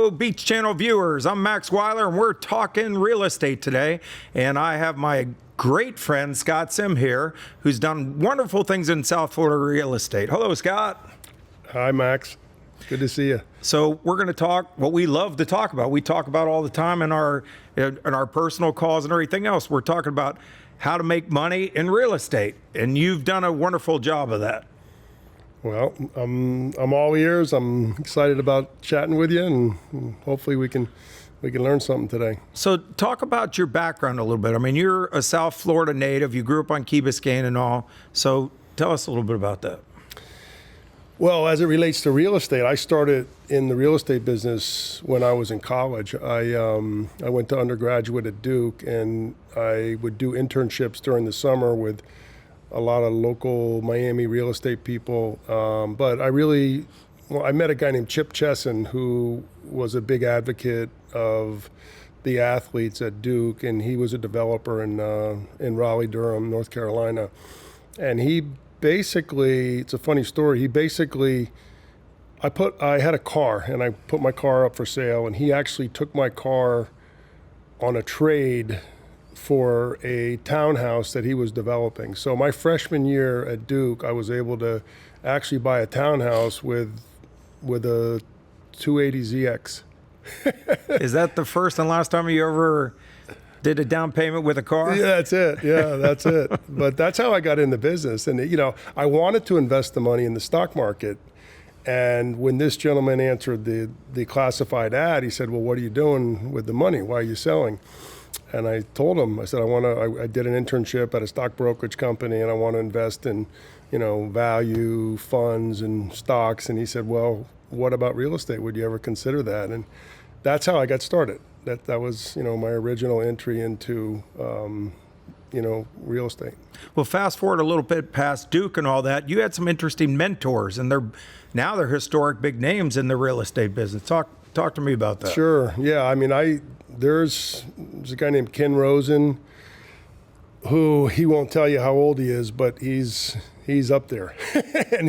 Hello, Beach Channel viewers. I'm Max Wyler, and we're talking real estate today. And I have my great friend, Scott Sime here, who's done wonderful things in South Florida real estate. Hello, Scott. Hi, Max. Good to see you. So we're going to talk what we love to talk about. We talk about all the time in our personal calls and everything else. We're talking about how to make money in real estate, and you've done a wonderful job of that. Well, I'm all ears. I'm excited about chatting with you, and hopefully we can learn something today. So talk about your background a little bit. I mean, you're a South Florida native. You grew up on Key Biscayne and all. So tell us a little bit about that. Well, as it relates to real estate, I started in the real estate business when I was in college. I went to undergraduate at Duke, and I would do internships during the summer with a lot of local Miami real estate people. But I met a guy named Chip Chesson, who was a big advocate of the athletes at Duke, and he was a developer in Raleigh, Durham, North Carolina. And he basically, it's a funny story. I had a car, and I put my car up for sale, and he actually took my car on a trade for a townhouse that he was developing. So my freshman year at Duke, I was able to actually buy a townhouse with a 280ZX. Is that the first and last time you ever did a down payment with a car? Yeah, that's it. Yeah, that's it. But that's how I got in the business. And, I wanted to invest the money in the stock market. And when this gentleman answered the classified ad, he said, well, what are you doing with the money? Why are you selling? And I told him, I said, I did an internship at a stock brokerage company, and I want to invest in, value funds and stocks. And he said, well, what about real estate? Would you ever consider that? And that's how I got started. That was, my original entry into, real estate. Well, fast forward a little bit past Duke and all that, you had some interesting mentors, and they're historic big names in the real estate business. Talk to me about that. Sure. Yeah. I mean, there's a guy named Ken Rosen, who he won't tell you how old he is, but he's up there, and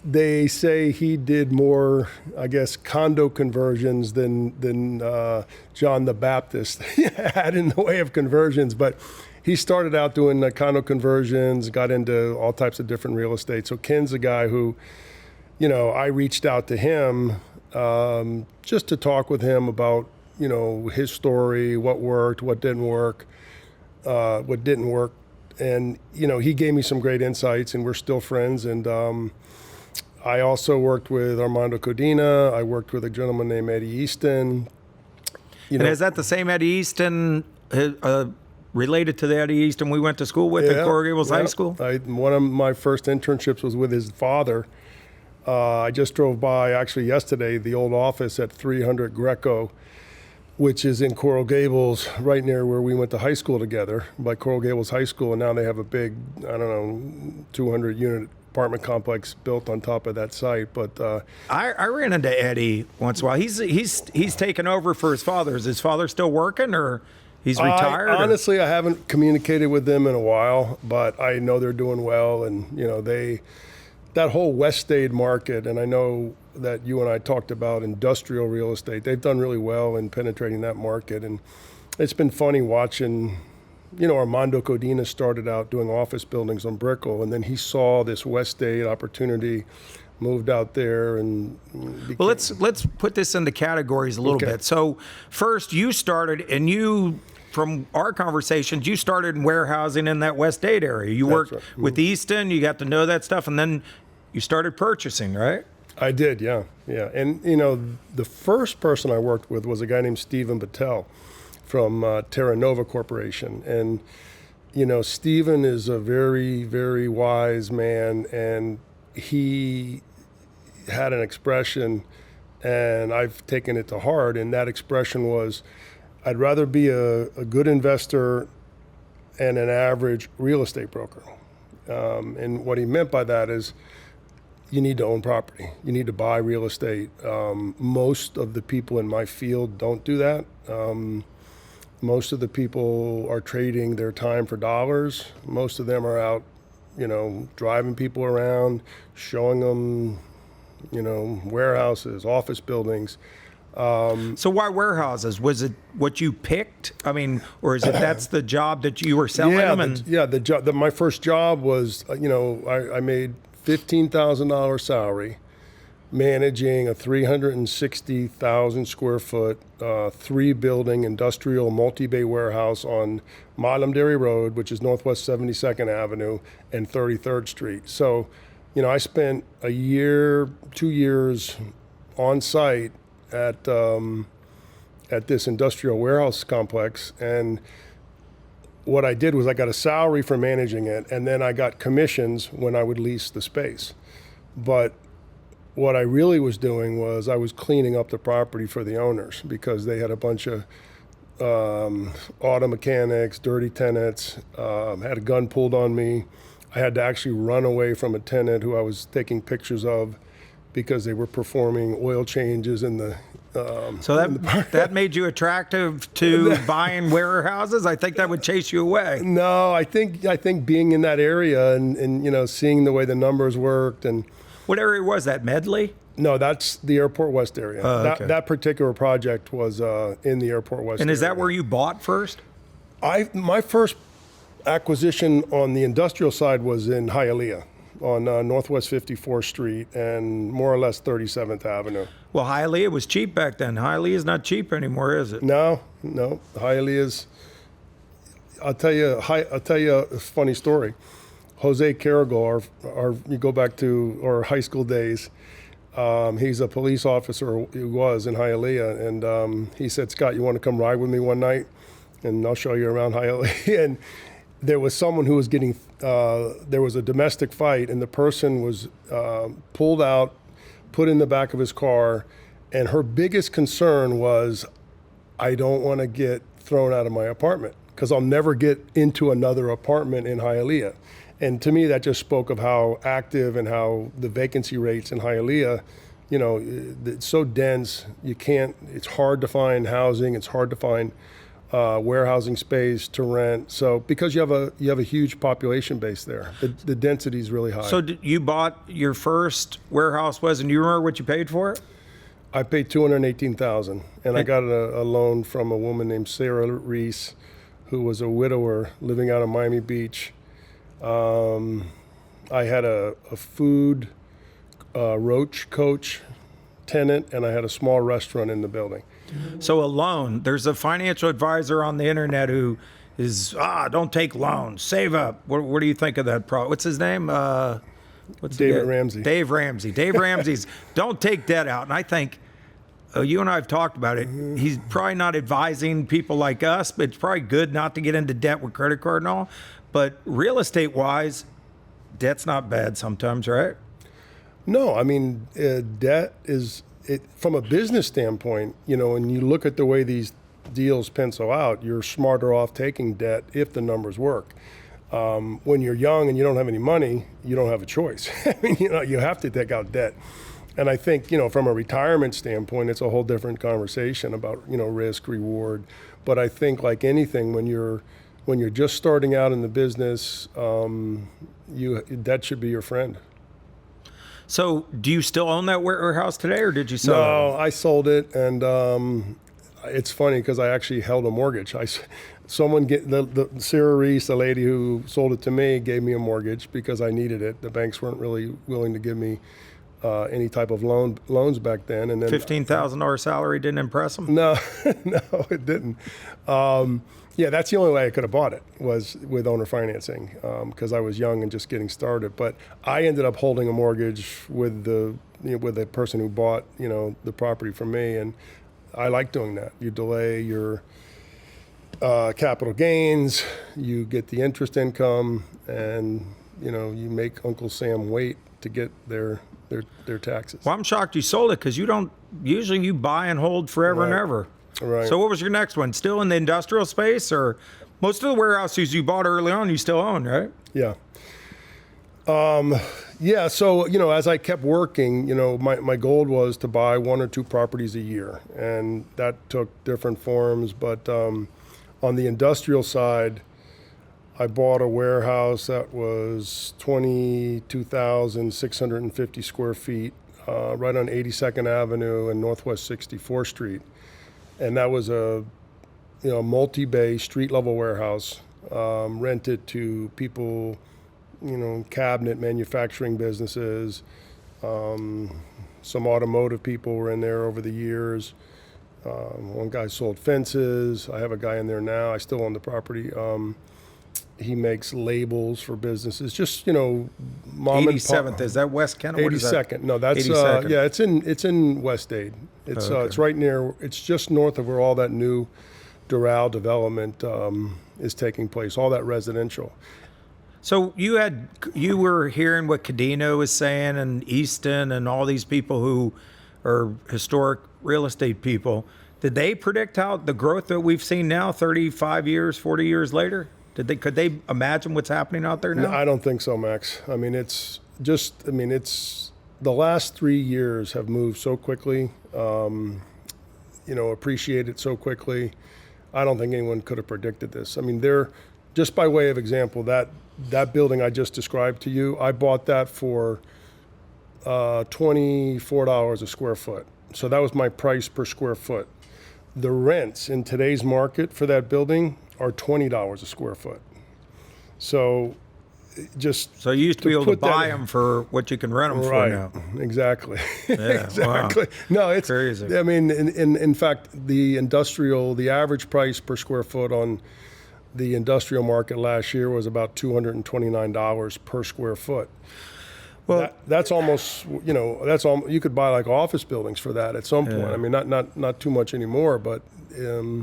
they say he did more, I guess, condo conversions than John the Baptist had in the way of conversions. But he started out doing condo conversions, got into all types of different real estate. So Ken's a guy who, I reached out to him just to talk with him about, his story, what worked, what didn't work. And, he gave me some great insights, and we're still friends. And I also worked with Armando Codina. I worked with a gentleman named Eddie Easton. And is that the same Eddie Easton, related to the Eddie Easton we went to school with at Coral Gables High School? One of my first internships was with his father. I just drove by, actually yesterday, the old office at 300 Greco, which is in Coral Gables, right near where we went to high school together, by Coral Gables High School. And now they have a big, 200-unit apartment complex built on top of that site. But I ran into Eddie once in a while. He's taken over for his father. Is his father still working, or he's retired? Honestly, I haven't communicated with them in a while, but I know they're doing well. And, that whole West State market, and I know that you and I talked about industrial real estate, they've done really well in penetrating that market. And it's been funny watching, Armando Codina started out doing office buildings on Brickell, and then he saw this West State opportunity, moved out there, and well, let's put this into categories a little bit. So first, you started, and from our conversations, you started in warehousing in that West State area. You worked with Easton, you got to know that stuff, and then you started purchasing, right? I did, yeah. And, the first person I worked with was a guy named Stephen Battelle from Terra Nova Corporation. And, Stephen is a very, very wise man, and he had an expression, and I've taken it to heart, and that expression was, I'd rather be a good investor and an average real estate broker. And what he meant by that is, you need to own property. You need to buy real estate. Most of the people in my field don't do that. Most of the people are trading their time for dollars. Most of them are out, driving people around, showing them warehouses, office buildings. So why warehouses? Was it what you picked? I mean, or is it that's the job that you were selling them? My first job was, I made $15,000 salary, managing a 360,000 square foot, 3-building industrial multi-bay warehouse on Londonderry Road, which is Northwest 72nd Avenue and 33rd Street. So, I spent 2 years on site at this industrial warehouse complex, and what I did was I got a salary for managing it, and then I got commissions when I would lease the space. But what I really was doing was I was cleaning up the property for the owners, because they had a bunch of auto mechanics, dirty tenants, had a gun pulled on me. I had to actually run away from a tenant who I was taking pictures of because they were performing oil changes in the. So that made you attractive to buying warehouses? I think that would chase you away. No, I think being in that area and seeing the way the numbers worked and. What area was that? Medley? No, that's the Airport West area. Okay. That particular project was in the Airport West. And is area. that where you bought first? My first acquisition on the industrial side was in Hialeah on Northwest 54th Street and more or less 37th Avenue. Well, Hialeah was cheap back then. Hialeah is not cheap anymore, is it? No. Hialeah's. I'll tell you a funny story. Jose Carrigal, you go back to our high school days. He's a police officer, he was in Hialeah, and he said, "Scott, you want to come ride with me one night, and I'll show you around Hialeah." And there was someone who was getting, there was a domestic fight, and the person was pulled out, put in the back of his car, and her biggest concern was, I don't want to get thrown out of my apartment because I'll never get into another apartment in Hialeah. And to me, that just spoke of how active and how the vacancy rates in Hialeah, it's so dense. It's hard to find housing. It's hard to find warehousing space to rent. So because you have a huge population base there, the density is really high. So you bought your first warehouse and you remember what you paid for it? I paid $218,000, and I got a loan from a woman named Sarah Reese, who was a widower living out of Miami Beach. I had a food roach coach tenant, and I had a small restaurant in the building. So a loan, there's a financial advisor on the internet who is, don't take loans, save up. What do you think of that? What's his name? David Ramsey. Dave Ramsey. Dave Ramsey's, don't take debt out. And I think, you and I have talked about it. He's probably not advising people like us, but it's probably good not to get into debt with credit card and all. But real estate wise, debt's not bad sometimes, right? No, I mean, debt is, from a business standpoint, when you look at the way these deals pencil out, you're smarter off taking debt if the numbers work. When you're young and you don't have any money, you don't have a choice. I mean, you have to take out debt. And I think, from a retirement standpoint, it's a whole different conversation about, risk, reward. But I think like anything, when you're just starting out in the business, that should be your friend. So do you still own that warehouse today, or did you sell it? No, I sold it, and it's funny because I actually held a mortgage. The Sarah Reese, the lady who sold it to me, gave me a mortgage because I needed it. The banks weren't really willing to give me any type of loans back then. And then $15,000 salary didn't impress them? No, it didn't. Yeah, that's the only way I could have bought it, was with owner financing, because I was young and just getting started. But I ended up holding a mortgage with the person who bought the property from me, and I like doing that. You delay your capital gains, you get the interest income, and you make Uncle Sam wait to get their taxes. Well, I'm shocked you sold it, because usually you buy and hold forever and ever. Right. So what was your next one? Still in the industrial space, or most of the warehouses you bought early on you still own, right? Yeah. Yeah. So, as I kept working, my goal was to buy 1 or 2 properties a year, and that took different forms. But on the industrial side, I bought a warehouse that was 22,650 square feet, right on 82nd Avenue and Northwest 64th Street. And that was a multi-bay street level warehouse, rented to people, cabinet manufacturing businesses. Some automotive people were in there over the years. One guy sold fences. I have a guy in there now. I still own the property. He makes labels for businesses. Just mom 87th, and pop. is that West Kent? 82nd. No, that's 82nd. it's in West Dade. It's Okay. it's right near. It's just north of where all that new Doral development is taking place. All that residential. So you were hearing what Cadino was saying, and Easton, and all these people who are historic real estate people. Did they predict how the growth that we've seen now, 35 years, 40 years later? Could they imagine what's happening out there now? No, I don't think so, Max. I mean, it's the last 3 years have moved so quickly. Appreciated so quickly. I don't think anyone could have predicted this. I mean, just by way of example, that building I just described to you, I bought that for $24 a square foot. So that was my price per square foot. The rents in today's market for that building are $20 a square foot. So So you used to be able to buy them for what you can rent them for now. Exactly. Yeah, Exactly. wow. No, it's Crazy. I mean, in fact, the average price per square foot on the industrial market last year was about $229 per square foot. Well, That's almost, you could buy like office buildings for that at some point. Yeah. I mean, not too much anymore, but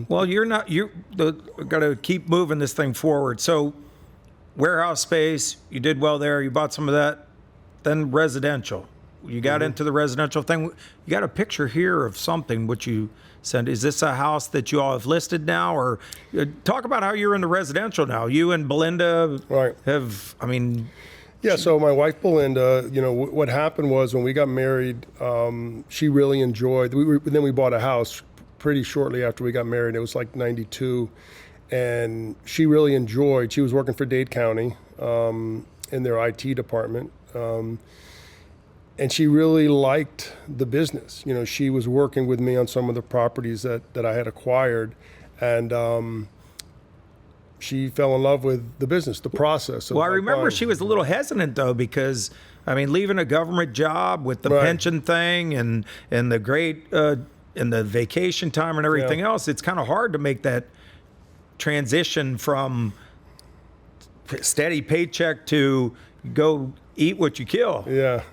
well, got to keep moving this thing forward. So warehouse space, you did well there. You bought some of that. Then residential. You got into the residential thing. You got a picture here of something which you sent. Is this a house that you all have listed now? Or talk about how you're in the residential now. You and Belinda Right. Yeah, so my wife Belinda, what happened was when we got married, she really enjoyed. Then we bought a house pretty shortly after we got married. It was like '92, and she really enjoyed. She was working for Dade County in their IT department, and she really liked the business. She was working with me on some of the properties that I had acquired, and she fell in love with the business, the process. Well, I remember she was a little hesitant though, because leaving a government job with the pension thing and the great and the vacation time and everything else, it's kind of hard to make that transition from steady paycheck to go eat what you kill. Yeah.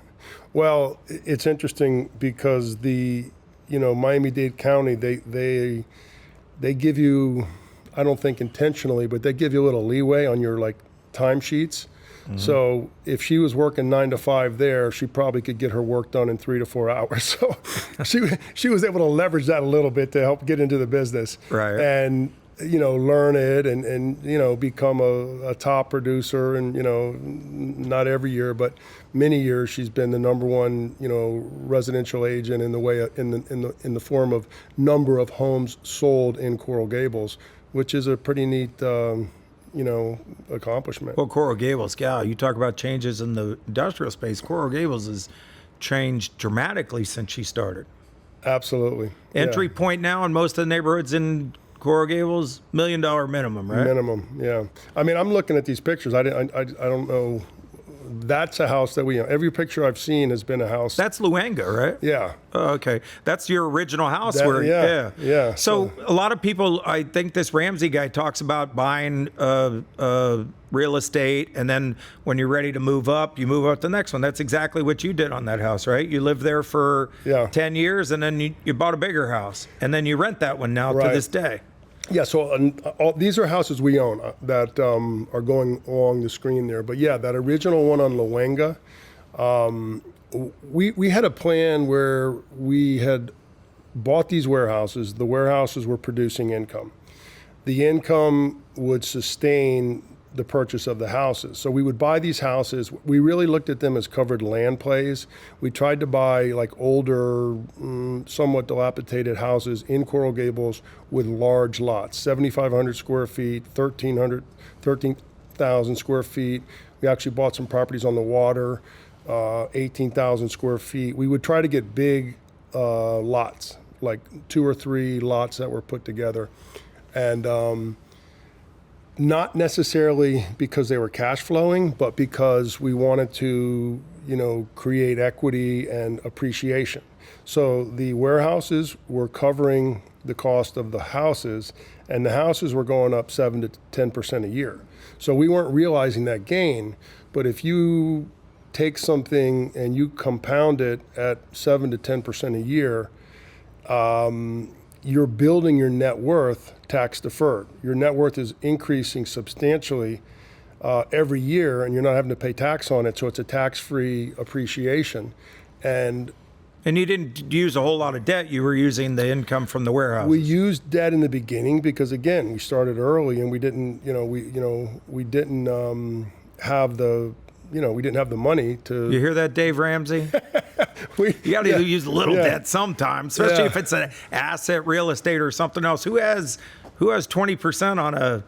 Well, it's interesting because the Miami-Dade County, they give you, I don't think intentionally, but they give you a little leeway on your timesheets. So if she was working 9 to 5 there, she probably could get her work done in 3 to 4 hours. So she was able to leverage that a little bit to help get into the business, Right. and learn it and become a top producer. And not every year, but many years she's been the number one residential agent in the form of number of homes sold in Coral Gables, which is a pretty neat accomplishment. Well, Coral Gables, you talk about changes in the industrial space. Coral Gables has changed dramatically since she started. Absolutely. Entry point now in most of the neighborhoods in Coral Gables, $1 million minimum, right? Minimum, yeah. I mean, I'm looking at these pictures. I don't know. That's a house that every picture I've seen has been a house. That's Luanga, right? Yeah. Oh, okay. That's your original house. Yeah. So a lot of people, I think this Ramsey guy talks about buying real estate, and then when you're ready to move up, you move up to the next one. That's exactly what you did on that house, right? You lived there for 10 years, and then you bought a bigger house, and then you rent that one now to this day. Yeah, so these are houses we own that are going along the screen there. But yeah, that original one on Luanga, we had a plan where we had bought these warehouses. The warehouses were producing income. The income would sustain the purchase of the houses. So we would buy these houses. We really looked at them as covered land plays. We tried to buy older, somewhat dilapidated houses in Coral Gables with large lots, 7,500 square feet, 13,000 square feet. We actually bought some properties on the water. 18,000 square feet. We would try to get big lots, like 2 or 3 lots that were put together. And not necessarily because they were cash flowing, but because we wanted to, create equity and appreciation. So the warehouses were covering the cost of the houses, and the houses were going up 7 to 10% a year. So we weren't realizing that gain. But if you take something and you compound it at 7 to 10% a year, you're building your net worth tax deferred. Your net worth is increasing substantially every year, and you're not having to pay tax on it. So it's a tax-free appreciation. And you didn't use a whole lot of debt. You were using the income from the warehouse. we used debt in the beginning because, again, we started early and we didn't, we didn't have the, we didn't have the money to. You hear that, Dave Ramsey? You got to use a little debt sometimes, especially if it's an asset, real estate, or something else. Who has 20% on a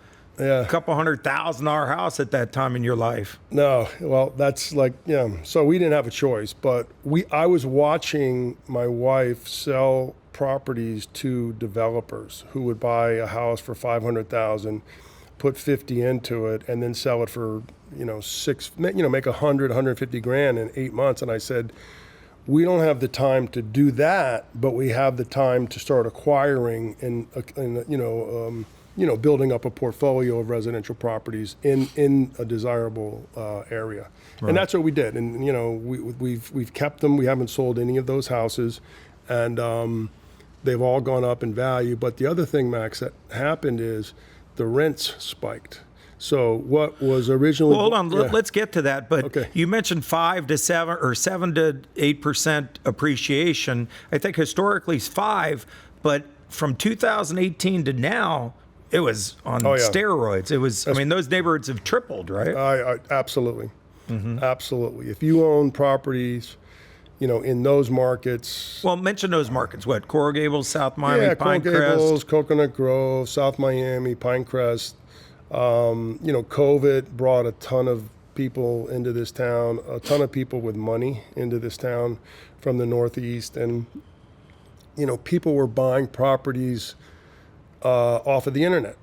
couple $100,000 house at that time in your life? No, well, that's like, so we didn't have a choice, but I was watching my wife sell properties to developers who would buy a house for $500,000, put 50 into it, and then sell it for, make $150,000 in 8 months. And I said, we don't have the time to do that, but we have the time to start acquiring and building up a portfolio of residential properties in a desirable area. Right. And that's what we did. And we've kept them. We haven't sold any of those houses, and they've all gone up in value. But the other thing, Max, that happened is the rents spiked. So what was originally... Well, hold on, let's get to that. But you mentioned 5 to 7 or 7 to 8% appreciation. I think historically it's 5, but from 2018 to now, it was on steroids. It was, those neighborhoods have tripled, right? Absolutely. Mm-hmm. Absolutely. If you own properties, in those markets... Well, mention those markets. What, Coral Gables, South Miami, Pinecrest? Coral Gables, Coconut Grove, South Miami, Pinecrest. COVID brought a ton of people into this town, a ton of people with money into this town from the Northeast. And, people were buying properties off of the internet.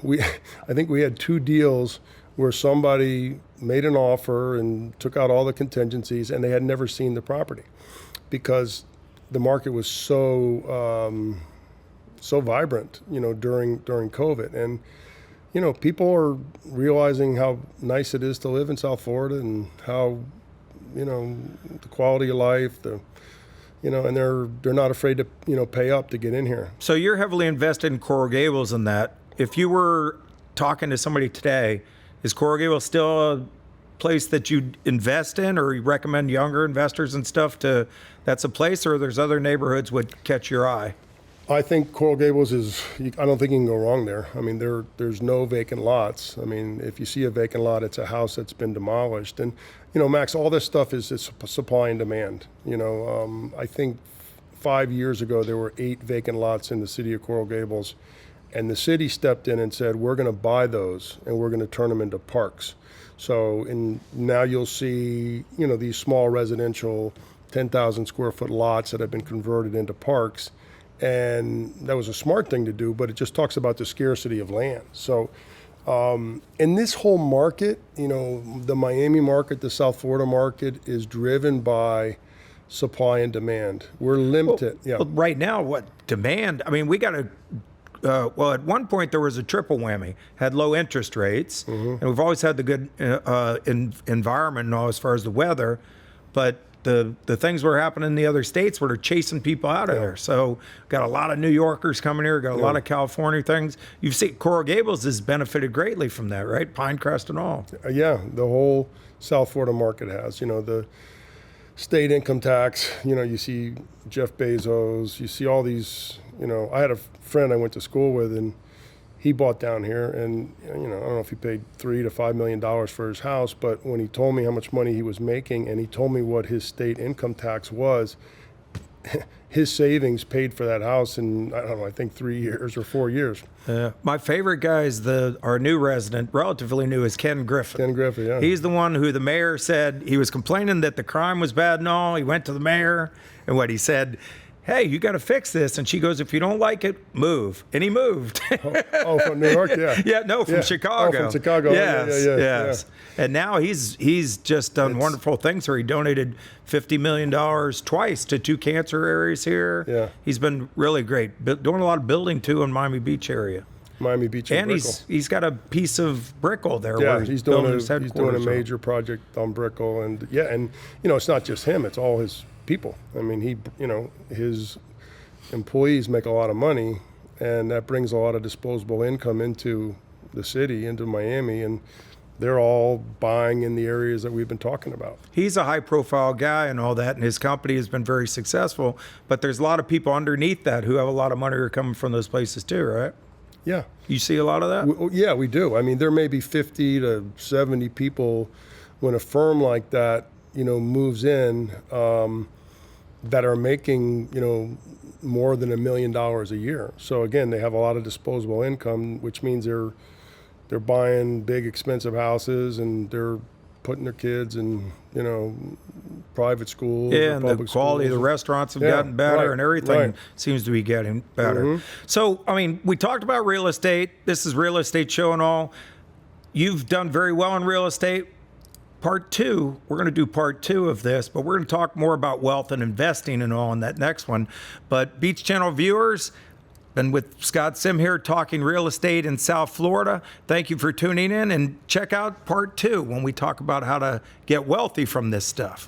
I think we had 2 deals where somebody made an offer and took out all the contingencies, and they had never seen the property because the market was so vibrant, during COVID. And people are realizing how nice it is to live in South Florida and how, the quality of life, and they're not afraid to, pay up to get in here. So you're heavily invested in Coral Gables and that. If you were talking to somebody today, is Coral Gables still a place that you'd invest in, or you recommend younger investors and stuff that's a place, or there's other neighborhoods would catch your eye? I think Coral Gables I don't think you can go wrong there. There's no vacant lots. If you see a vacant lot, it's a house that's been demolished. And, Max, all this stuff is supply and demand. I think 5 years ago, there were 8 vacant lots in the city of Coral Gables. And the city stepped in and said, we're going to buy those and we're going to turn them into parks. So now you'll see, these small residential 10,000 square foot lots that have been converted into parks. And that was a smart thing to do, but it just talks about the scarcity of land. So in this whole market, the Miami market, the South Florida market is driven by supply and demand. We're limited. Well, right now, what demand? We got to... at one point there was a triple whammy. Had low interest rates, and we've always had the good environment as far as the weather, but the things were happening in the other states were chasing people out of there. So got a lot of New Yorkers coming here, got a lot of California things. You've seen Coral Gables has benefited greatly from that, right? Pinecrest and all. Yeah, the whole South Florida market has. The state income tax, you see Jeff Bezos, you see all these, I had a friend I went to school with, and he bought down here, and I don't know if he paid $3 to $5 million for his house, but when he told me how much money he was making, and he told me what his state income tax was, his savings paid for that house in, I don't know, I think 3 years or 4 years. My favorite guy is our new resident, relatively new, is Ken Griffin. Ken Griffin, yeah. He's the one who the mayor said, he was complaining that the crime was bad and all. He went to the mayor, and what he said, hey, you got to fix this. And she goes, if you don't like it, move. And he moved. Oh, from New York, yeah. Yeah, no, from Chicago. Oh, from Chicago. Yes, Yeah. yes. And now he's just done wonderful things here. He donated $50 million twice to 2 cancer areas here. Yeah. He's been really great. Doing a lot of building, too, in Miami Beach area. Miami Beach and Brickell. He's got a piece of Brickell there. Yeah, where he's doing a on. major project on Brickell. And, it's not just him. It's all his people. I mean, his employees make a lot of money, and that brings a lot of disposable income into the city, into Miami, and they're all buying in the areas that we've been talking about. He's a high-profile guy and all that, and his company has been very successful, but there's a lot of people underneath that who have a lot of money who are coming from those places too, right? Yeah. You see a lot of that? Yeah, we do. I mean, there may be 50 to 70 people when a firm like that, moves in, that are making, more than $1 million a year. So again, they have a lot of disposable income, which means they're buying big, expensive houses, and they're putting their kids in, private schools. Yeah, or and public the quality schools. of the restaurants have gotten better, and everything seems to be getting better. Mm-hmm. So, I mean, we talked about real estate. This is Real Estate Show and all. You've done very well in real estate. Part 2, we're going to do part 2 of this, but we're going to talk more about wealth and investing and all in that next one. But Beach Channel viewers, been with Scott Sime here talking real estate in South Florida. Thank you for tuning in, and check out part 2 when we talk about how to get wealthy from this stuff.